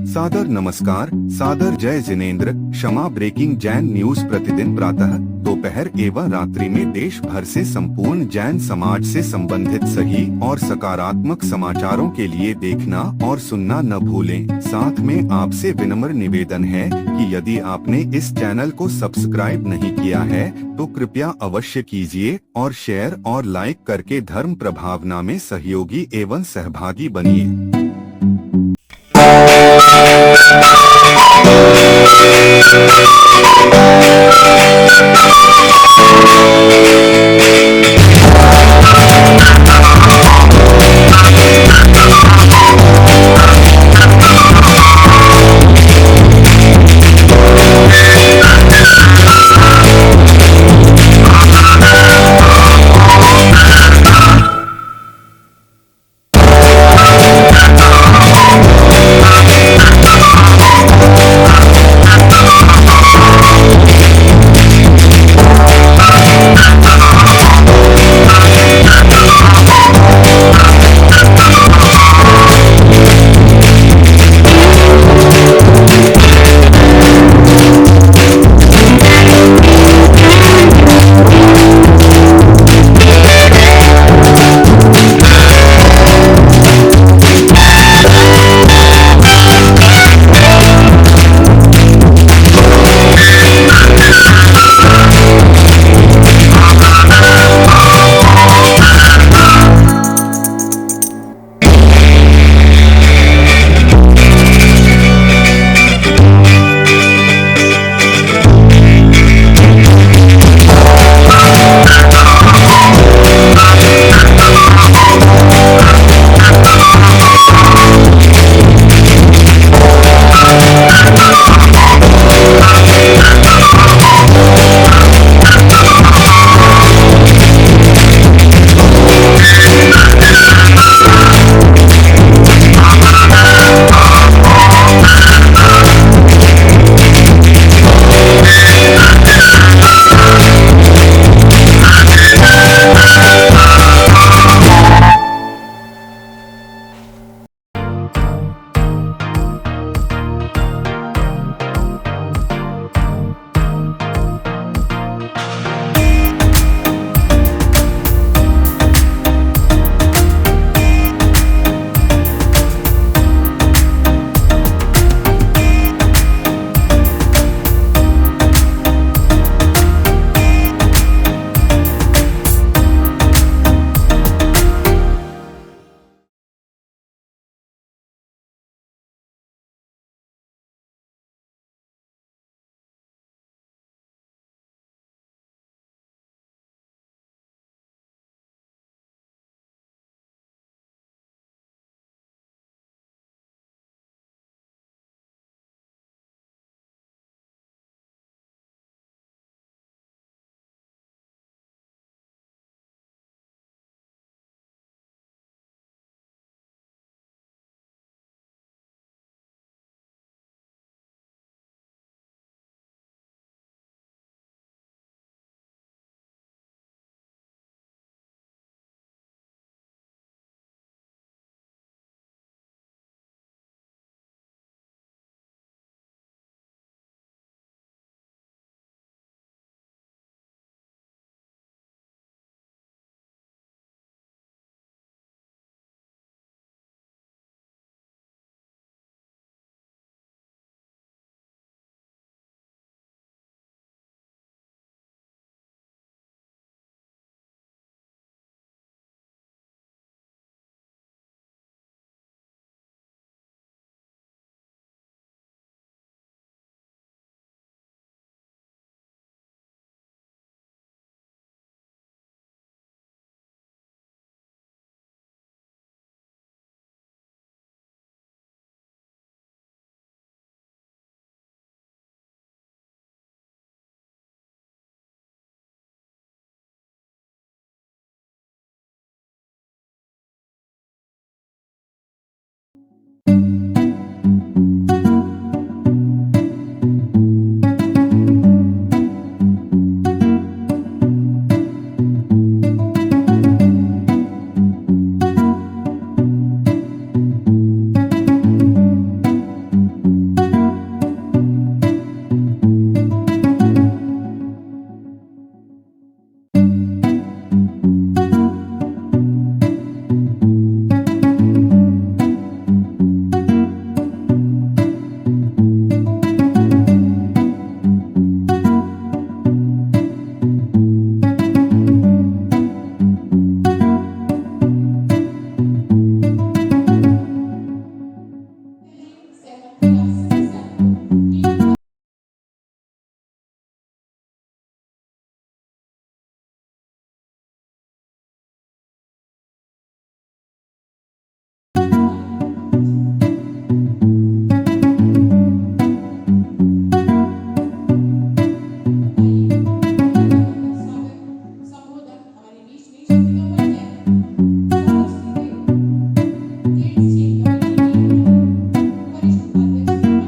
सादर नमस्कार, सादर जय जिनेंद्र। क्षमा ब्रेकिंग जैन न्यूज प्रतिदिन प्रातः, दोपहर एवं रात्रि में देश भर से संपूर्ण जैन समाज से संबंधित सही और सकारात्मक समाचारों के लिए देखना और सुनना न भूलें। साथ में आपसे विनम्र निवेदन है कि यदि आपने इस चैनल को सब्सक्राइब नहीं किया है तो कृपया अवश्य कीजिए और शेयर और लाइक करके धर्म प्रभावना में सहयोगी एवं सहभागी बनिए। स्वागत संबोधक हमारे नीच नीच हमारी नीति वरिष्ठ उपाध्यक्ष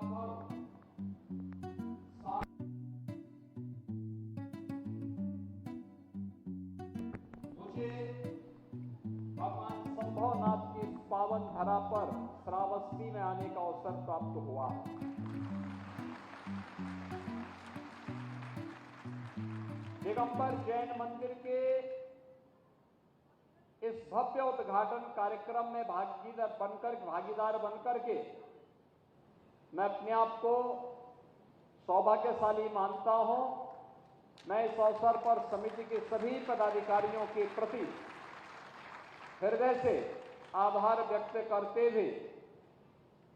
मुझे भगवान संभवनाथ की इस पावन धरा पर श्रावस्ती में आने का अवसर प्राप्त हुआ। दिगंबर जैन मंदिर के इस भव्य उद्घाटन कार्यक्रम में भागीदार बनकर के मैं अपने आप को सौभाग्यशाली मानता हूं। मैं इस अवसर पर समिति के सभी पदाधिकारियों के प्रति हृदय से आभार व्यक्त करते हुए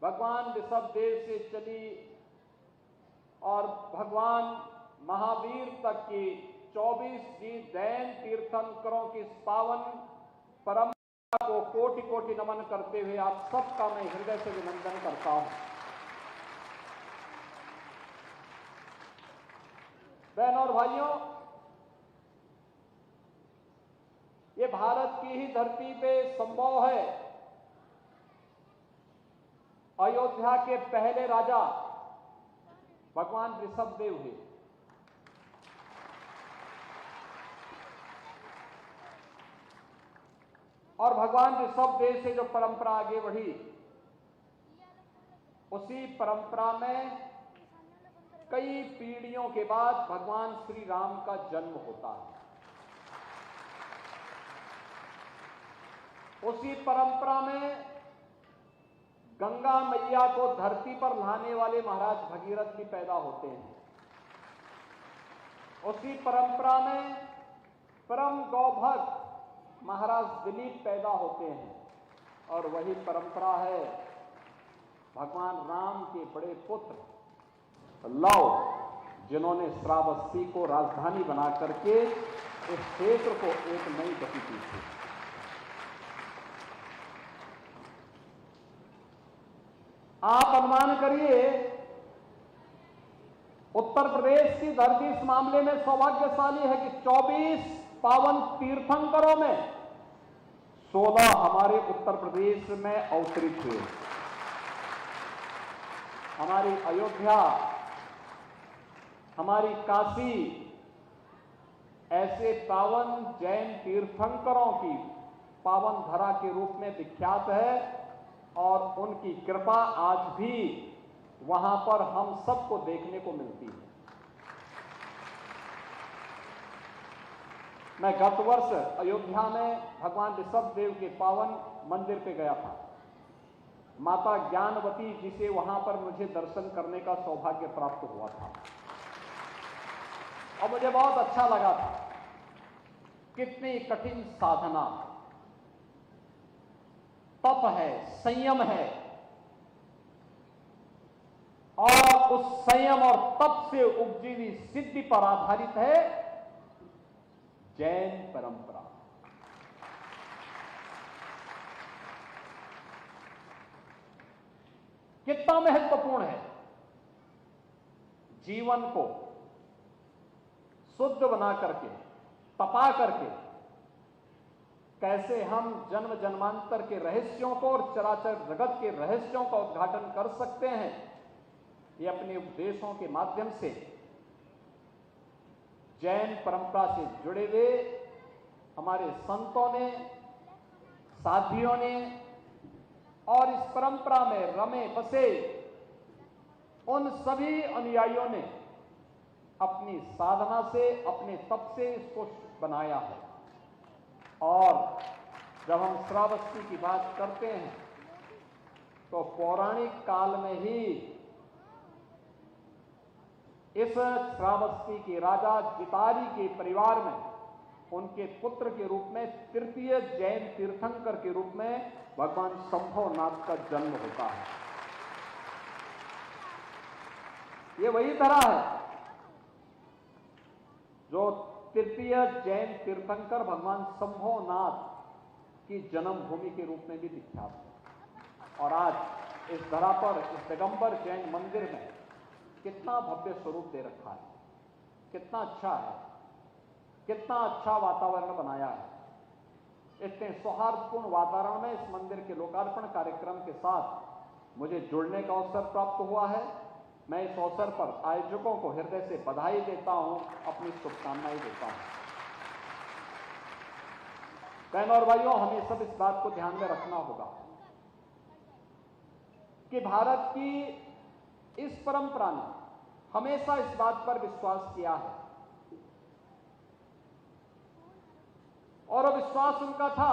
भगवान ऋषभदेव से चली और भगवान महावीर तक की 24 जी जैन तीर्थंकरों की इस पावन परंपरा को कोटि कोटि नमन करते हुए आप सबका मैं हृदय से अभिनंदन करता हूं। बहनों और भाइयों, ये भारत की ही धरती पे संभव है। अयोध्या के पहले राजा भगवान ऋषभदेव हुए। और भगवान ऋषभदेव से जो परंपरा आगे बढ़ी, उसी परंपरा में कई पीढ़ियों के बाद भगवान श्री राम का जन्म होता है। उसी परंपरा में गंगा मैया को धरती पर लाने वाले महाराज भगीरथ भी पैदा होते हैं। उसी परंपरा में परम गौभक्त महाराज दिलीप पैदा होते हैं। और वही परंपरा है भगवान राम के बड़े पुत्र लव, जिन्होंने श्रावस्ती को राजधानी बना करके इस क्षेत्र को एक नई गति दी थी। आप अनुमान करिए, उत्तर प्रदेश की धरती इस मामले में सौभाग्यशाली है कि 24 पावन तीर्थंकरों में 16 हमारे उत्तर प्रदेश में अवतरित हुए। हमारी अयोध्या, हमारी काशी ऐसे पावन जैन तीर्थंकरों की पावन धरा के रूप में विख्यात है और उनकी कृपा आज भी वहां पर हम सबको देखने को मिलती है। मैं गत वर्ष अयोध्या में भगवान ऋषभदेव के पावन मंदिर पे गया था। माता ज्ञानवती जी से वहां पर मुझे दर्शन करने का सौभाग्य प्राप्त हुआ था और मुझे बहुत अच्छा लगा था। कितनी कठिन साधना, तप है, संयम है, और उस संयम और तप से उपजी हुई सिद्धि पर आधारित है जैन परंपरा। कितना महत्वपूर्ण है जीवन को शुद्ध बना करके, तपा करके कैसे हम जन्म जन्मांतर के रहस्यों को और चराचर जगत के रहस्यों का उद्घाटन कर सकते हैं। ये अपने उपदेशों के माध्यम से जैन परंपरा से जुड़े हुए हमारे संतों ने, साधियों ने और इस परंपरा में रमे बसे उन सभी अनुयायियों ने अपनी साधना से, अपने तप से इसको बनाया है। और जब हम श्रावस्ती की बात करते हैं तो पौराणिक काल में ही इस श्रावस्ती के राजा जितारी के परिवार में उनके पुत्र के रूप में तृतीय जैन तीर्थंकर के रूप में भगवान संभवनाथ का जन्म होता है। ये वही तरह है जो तृतीय जैन तीर्थंकर भगवान संभवनाथ की जन्मभूमि के रूप में भी विख्यात है। और आज इस धरा पर, इस दिगंबर जैन मंदिर में कितना भव्य स्वरूप दे रखा है, कितना अच्छा है, कितना अच्छा वातावरण बनाया है। इतने सौहार्दपूर्ण वातावरण में इस मंदिर के लोकार्पण कार्यक्रम के साथ मुझे जुड़ने का अवसर प्राप्त हुआ है। मैं इस अवसर पर आयोजकों को हृदय से बधाई देता हूं, अपनी शुभकामनाएं देता हूं। बहनों और भाइयों, हमें सब इस बात को ध्यान में रखना होगा कि भारत की इस परंपरा ने हमेशा इस बात पर विश्वास किया है और वो विश्वास उनका था,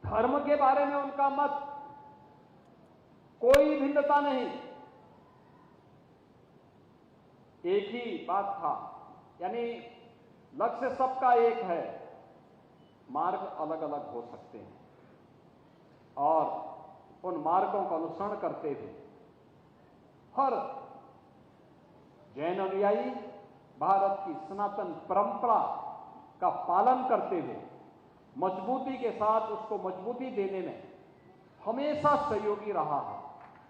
धर्म के बारे में उनका मत कोई भिन्नता नहीं, एक ही बात था, यानी लक्ष्य सबका एक है, मार्ग अलग अलग हो सकते हैं और उन मार्गों का अनुसरण करते हुए हर जैन अनुयायी भारत की सनातन परंपरा का पालन करते हुए मजबूती के साथ उसको मजबूती देने में हमेशा सहयोगी रहा है,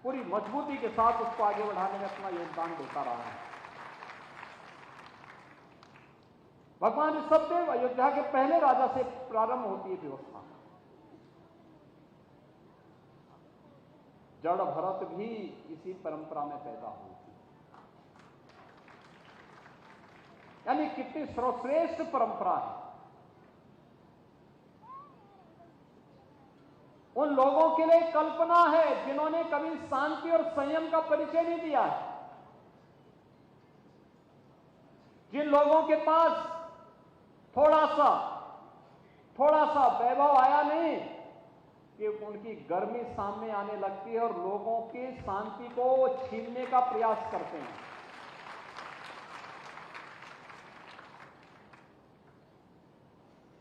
पूरी मजबूती के साथ उसको आगे बढ़ाने में अपना योगदान देता रहा है। भगवान ऋषभदेव अयोध्या के पहले राजा से प्रारंभ होती है व्यवस्था। जड़ भरत भी इसी परंपरा में पैदा हुई थी, यानी कितनी सर्वश्रेष्ठ परंपरा है। उन लोगों के लिए कल्पना है जिन्होंने कभी शांति और संयम का परिचय नहीं दिया है, जिन लोगों के पास थोड़ा सा वैभव आया नहीं कि उनकी गर्मी सामने आने लगती है और लोगों की शांति को छीनने का प्रयास करते हैं।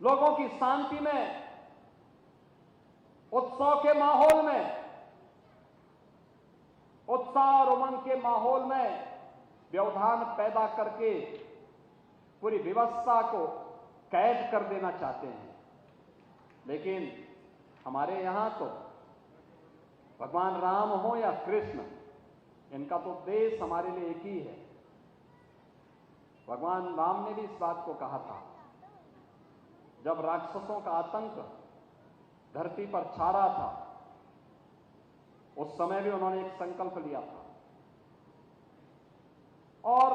लोगों की शांति में, उत्सव के माहौल में, उत्साह और उमंग के माहौल में व्यवधान पैदा करके पूरी व्यवस्था को कैद कर देना चाहते हैं। लेकिन हमारे यहां तो भगवान राम हो या कृष्ण, इनका तो देश हमारे लिए एक ही है। भगवान राम ने भी इस बात को कहा था, जब राक्षसों का आतंक धरती पर छा रहा था, उस समय भी उन्होंने एक संकल्प लिया था और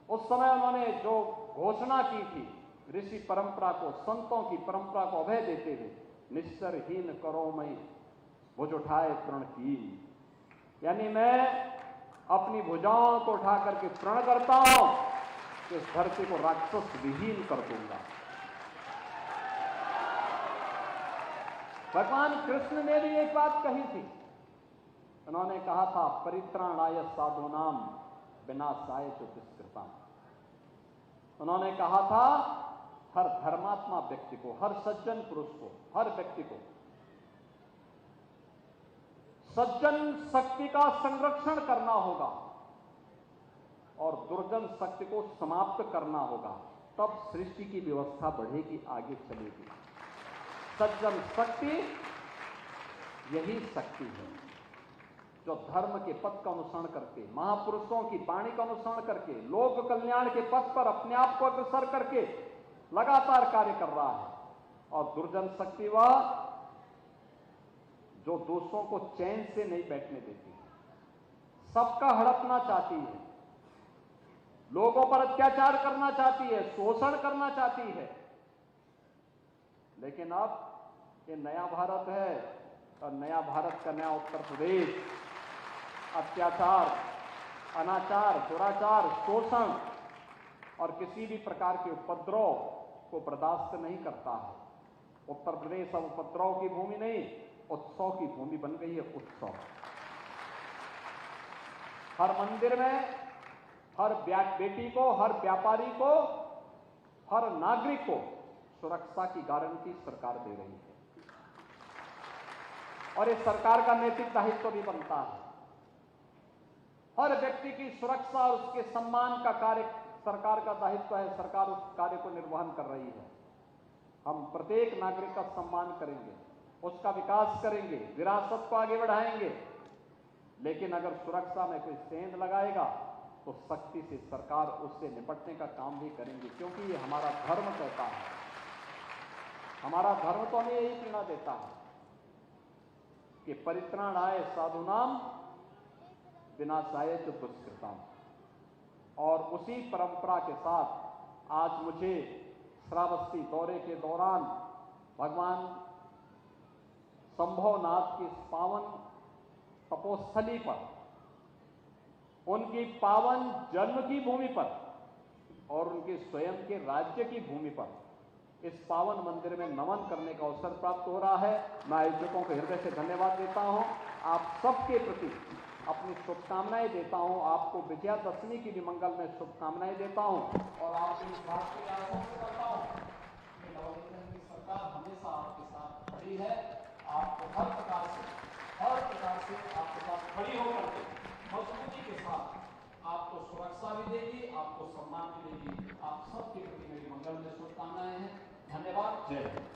उस समय उन्होंने जो घोषणा की थी, ऋषि परंपरा को, संतों की परंपरा को अभय देते हुए, निस्सरहीन करो मई भुज उठाए प्रण की, यानी मैं अपनी भुजाओं को उठा करके प्रण करता हूं कि इस धरती को राक्षस विहीन कर दूंगा। भगवान कृष्ण ने भी एक बात कही थी, उन्होंने कहा था, परित्राणाय साधूनाम विनाशाय च दुष्कृताम्। उन्होंने कहा था, हर धर्मात्मा व्यक्ति को, हर सज्जन पुरुष को, हर व्यक्ति को सज्जन शक्ति का संरक्षण करना होगा और दुर्जन शक्ति को समाप्त करना होगा, तब सृष्टि की व्यवस्था बढ़ेगी, आगे चलेगी। सज्जन शक्ति यही शक्ति है जो धर्म के पथ का अनुसरण करके, महापुरुषों की वाणी का अनुसरण करके, लोक कल्याण के पथ पर अपने आप को अग्रसर करके लगातार कार्य कर रहा है। और दुर्जन शक्ति वह जो दोषों को चैन से नहीं बैठने देती, सबका हड़पना चाहती है, लोगों पर अत्याचार करना चाहती है, शोषण करना चाहती है। लेकिन अब ये नया भारत है और नया भारत का नया उत्तर प्रदेश अत्याचार, अनाचार, दुराचार, शोषण और किसी भी प्रकार के उपद्रव को बर्दाश्त नहीं करता है। उत्तर प्रदेश अब उपद्रव की भूमि नहीं, उत्सव की भूमि बन गई है। उत्सव, हर मंदिर में हर बेटी को, हर व्यापारी को, हर नागरिक को सुरक्षा की गारंटी सरकार दे रही है और इस सरकार का नैतिक दायित्व भी बनता है। हर व्यक्ति की सुरक्षा और उसके सम्मान का कार्य सरकार का दायित्व है, सरकार उस कार्य को निर्वहन कर रही है। हम प्रत्येक नागरिक का सम्मान करेंगे, उसका विकास करेंगे, विरासत को आगे बढ़ाएंगे। लेकिन अगर सुरक्षा में कोई सेंध लगाएगा तो सख्ती से सरकार उससे निपटने का काम भी करेंगे, क्योंकि ये हमारा धर्म कहता है। हमारा धर्म तो हमें यही प्रेरणा देता है कि परित्राणाय साधूनाम विनाशाय च दुष्कृताम। और उसी परंपरा के साथ आज मुझे श्रावस्ती दौरे के दौरान भगवान संभवनाथ की पावन तपोस्थली पर, उनकी पावन जन्म की भूमि पर और उनके स्वयं के राज्य की भूमि पर इस पावन मंदिर में नमन करने का अवसर प्राप्त हो रहा है। मैं आयोजकों को हृदय से धन्यवाद देता हूं। आप सबके प्रति अपनी शुभकामनाएं देता हूं। आपको विजयादशमी की भी मंगल में शुभकामनाएं देता हूं और आपको इस बात के आश्वस्त करता हूं कि नवनिर्वाचित की सरकार हमेशा आपके साथ खड़ी है। आपको हर प्रकार से आपके साथ खड़ी होकर के मजबूती के साथ आपको सुरक्षा भी देगी, आपको सम्मान भी देगी। आप सबके प्रति मेरी मंगल में शुभकामनाएं हैं। धन्यवाद। जय Hind.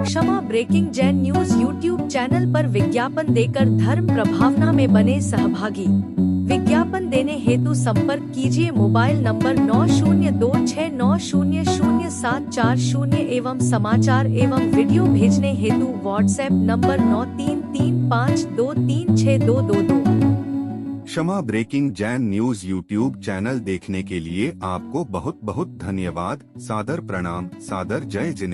Kshama breaking Jain news YouTube channel पर विज्ञापन देकर धर्म प्रभावना में बने सहभागी। विज्ञापन देने हेतु संपर्क कीजिए मोबाइल नंबर 9026900740 एवं समाचार एवं वीडियो भेजने हेतु WhatsApp number 9335236222। Kshama breaking Jain news YouTube channel देखने के लिए आपको बहुत बहुत धन्यवाद। सादर प्रणाम। सादर जय जिनेंद्र।